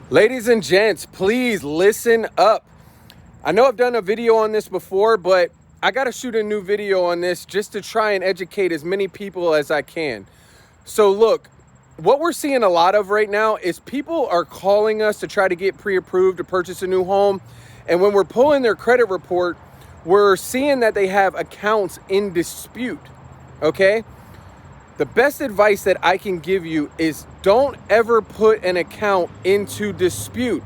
Ladies and gents, please listen up. I know I've done a video on this before, but I got to shoot a new video on this just to try and educate as many people as I can. So look, what we're seeing a lot of right now is people are calling us to try to get pre-approved to purchase a new home. And when we're pulling their credit report, we're seeing that they have accounts in dispute, okay? The best advice that I can give you is don't ever put an account into dispute.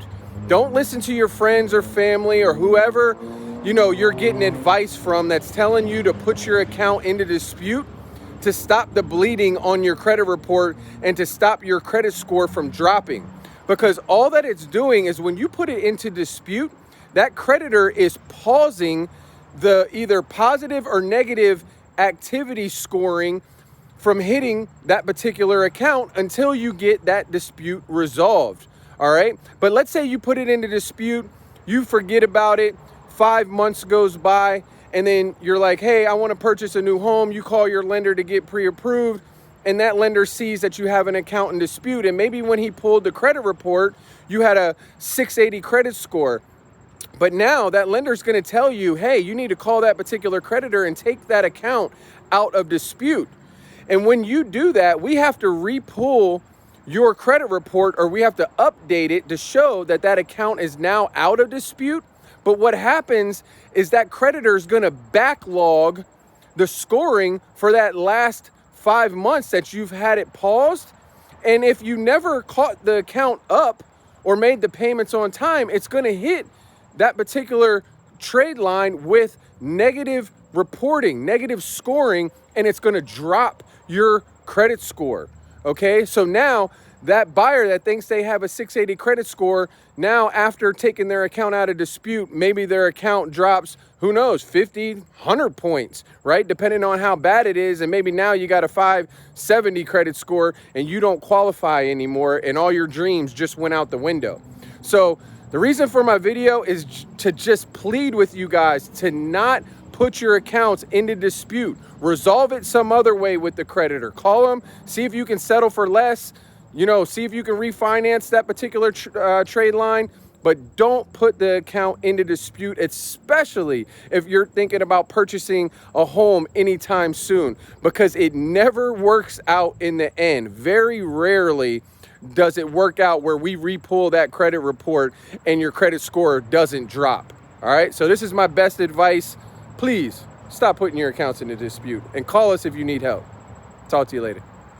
Don't listen to your friends or family or whoever, you're getting advice from that's telling you to put your account into dispute to stop the bleeding on your credit report and to stop your credit score from dropping. Because all that it's doing is when you put it into dispute, that creditor is pausing the either positive or negative activity scoring from hitting that particular account until you get that dispute resolved. All right. But let's say you put it into dispute, you forget about it, 5 months goes by, and then you're like, hey, I want to purchase a new home. You call your lender to get pre-approved, and that lender sees that you have an account in dispute. And maybe when he pulled the credit report, you had a 680 credit score. But now that lender's going to tell you, hey, you need to call that particular creditor and take that account out of dispute. And when you do that, we have to re-pull your credit report, or we have to update it to show that that account is now out of dispute. But what happens is that creditor is going to backlog the scoring for that last 5 months that you've had it paused. And if you never caught the account up or made the payments on time, it's going to hit that particular trade line with negative reporting, negative scoring, and it's going to drop your credit score. Okay, so now that buyer that thinks they have a 680 credit score, now after taking their account out of dispute, maybe their account drops, who knows, 50, 100 points, right? Depending on how bad it is. And maybe now you got a 570 credit score and you don't qualify anymore, and all your dreams just went out the window. So the reason for my video is to just plead with you guys to not put your accounts into dispute. Resolve it some other way with the creditor. Call them, see if you can settle for less, see if you can refinance that particular trade line, but don't put the account into dispute, especially if you're thinking about purchasing a home anytime soon, because it never works out in the end. Very rarely does it work out where we re-pull that credit report and your credit score doesn't drop. All right, so this is my best advice. Please stop putting your accounts into dispute and call us if you need help. Talk to you later.